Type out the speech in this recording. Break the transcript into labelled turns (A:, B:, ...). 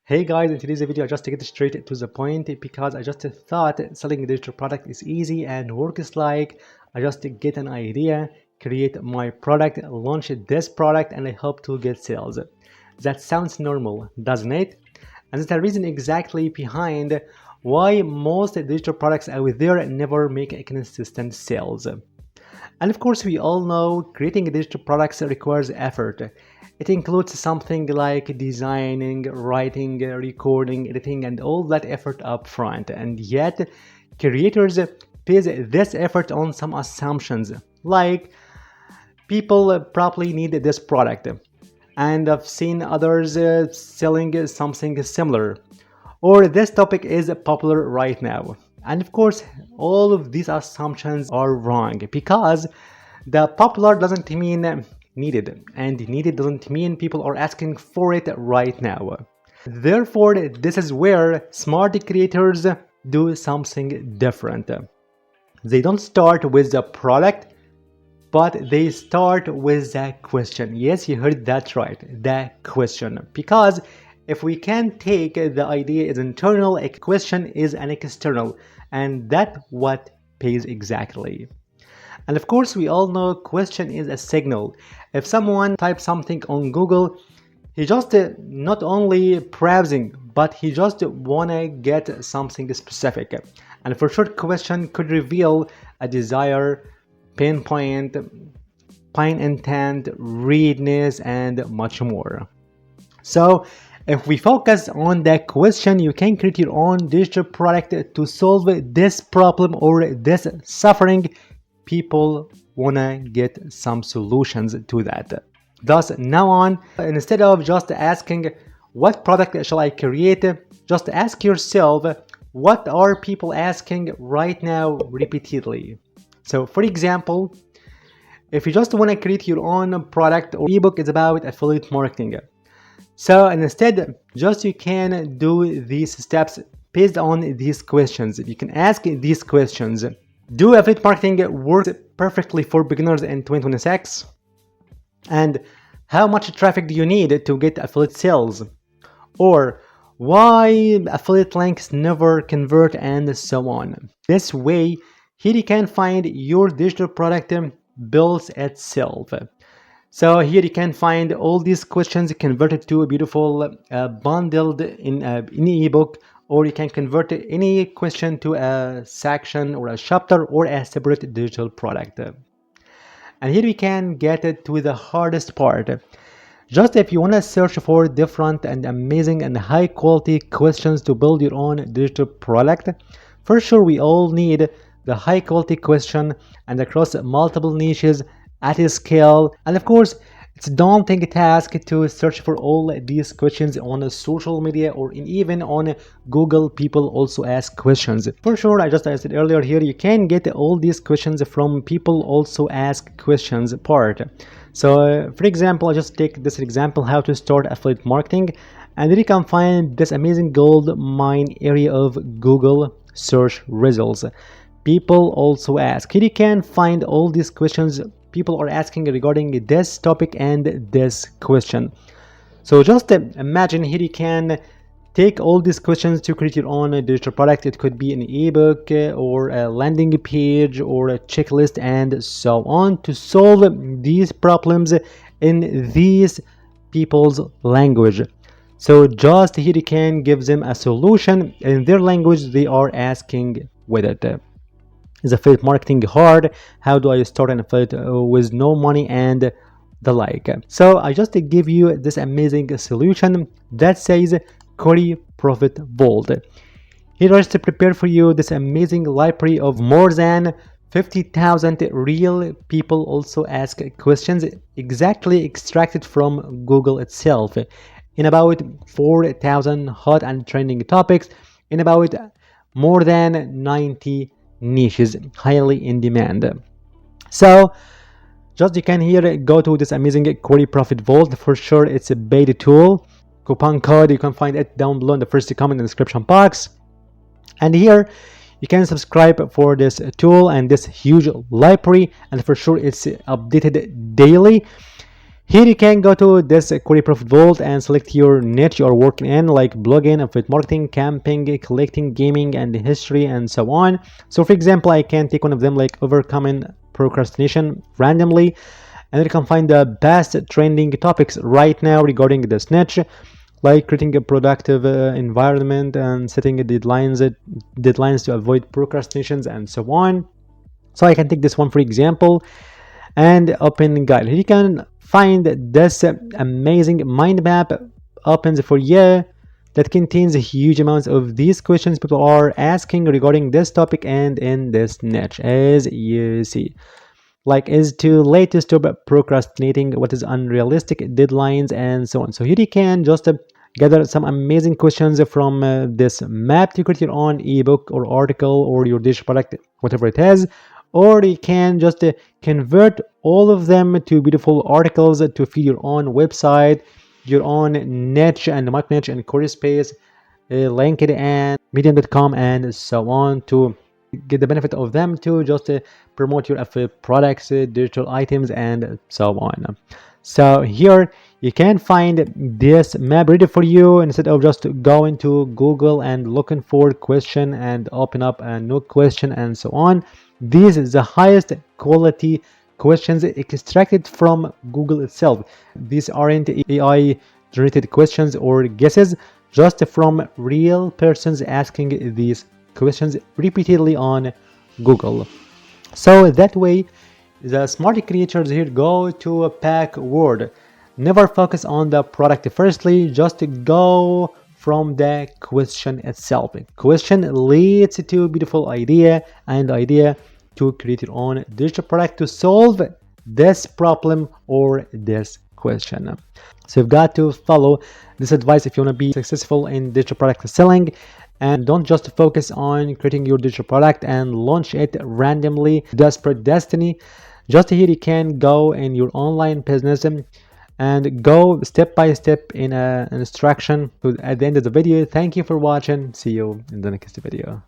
A: Hey guys, in today's video I just to get straight to the point because I just thought selling a digital product is easy and works like I just get an idea, create my product, launch this product and I hope to get sales. That sounds normal, doesn't it? And that's the reason exactly behind why most digital products out there never make consistent sales. And of course, we all know creating digital products requires effort. It includes something like designing, writing, recording, editing, and all that effort up front. And yet, creators base this effort on some assumptions, like people probably need this product. And I've seen others selling something similar. Or this topic is popular right now. And of course, all of these assumptions are wrong because the popular doesn't mean needed, and needed doesn't mean people are asking for it right now. Therefore, this is where smart creators do something different. They don't start with the product, but they start with the question. Yes, you heard that right, the question. Because if we can take the idea is internal, a question is an external, and that's what pays exactly. And of course, we all know question is a signal. If someone types something on Google, he just not only browsing, but he just wanna get something specific. And for sure, question could reveal a desire, pinpoint, plain intent, readiness, and much more. So if we focus on that question, you can create your own digital product to solve this problem or this suffering. People wanna get some solutions to that. Thus, now on, instead of just asking what product shall I create, just ask yourself what are people asking right now repeatedly. So for example, if you just want to create your own product or ebook, it's about affiliate marketing. So instead, just you can do these steps based on these questions. You can ask these questions. Do affiliate marketing work perfectly for beginners in 2026? And how much traffic do you need to get affiliate sales? Or why affiliate links never convert and so on. This way, here you can find your digital product builds itself. So here you can find all these questions converted to a beautiful bundled in an ebook, or you can convert any question to a section or a chapter or a separate digital product. And here we can get it to the hardest part. Just if you want to search for different and amazing and high quality questions to build your own digital product, for sure we all need the high quality question and across multiple niches at a scale. And of course, it's a daunting task to search for all these questions on social media or even on Google. People also ask questions. For sure, I said earlier here, you can get all these questions from people also ask questions part. So for example, I just take this example, how to start affiliate marketing, and then you can find this amazing gold mine area of Google search results. People also ask. Here you can find all these questions people are asking regarding this topic and this question. So just imagine here you can take all these questions to create your own digital product. It could be an ebook or a landing page or a checklist and so on to solve these problems in these people's language. So just here you can give them a solution in their language they are asking with it. Is affiliate marketing hard? How do I start an affiliate with no money and the like? So I just give you this amazing solution that says Queryprofit Vault. Here I just prepare for you this amazing library of more than 50,000 real people also ask questions exactly extracted from Google itself in about 4,000 hot and trending topics in about more than 90 niches highly in demand. So just you can here go to this amazing Queryprofit Vault. For sure it's a beta tool. Coupon code, you can find it down below in the first comment in the description box. And here you can subscribe for this tool and this huge library, and for sure it's updated daily. Here you can go to this Queryprofit Vault and select your niche you're working in, like blogging, affiliate marketing, camping, collecting, gaming, and history, and so on. So for example, I can take one of them, like overcoming procrastination, randomly, and you can find the best trending topics right now regarding this niche, like creating a productive environment and setting deadlines to avoid procrastinations, and so on. So I can take this one for example and open guide. Here you can find this amazing mind map opens for you that contains huge amounts of these questions people are asking regarding this topic and in this niche, as you see. Like, is too late to stop procrastinating, what is unrealistic deadlines, and so on. So here you can just gather some amazing questions from this map to create your own ebook or article or your digital product, whatever it is. Or you can just convert all of them to beautiful articles to feed your own website, your own niche and micro niche and Squarespace, LinkedIn, Medium.com, and so on, to get the benefit of them to just promote your affiliate products, digital items, and so on. So here you can find this map ready for you instead of just going to Google and looking for question and open up a new question and so on. This is the highest quality questions extracted from Google itself. These aren't AI generated questions or guesses, just from real persons asking these questions repeatedly on Google. So that way, the smart creators here go to a backward. Never focus on the product firstly, just go from the question itself. Question leads to beautiful idea, and idea to create your own digital product to solve this problem or this question. So you've got to follow this advice if you want to be successful in digital product selling, and don't just focus on creating your digital product and launch it randomly, desperate destiny. Just here you can go in your online business and go step by step in an instruction. So at the end of the video, thank you for watching. See you in the next video.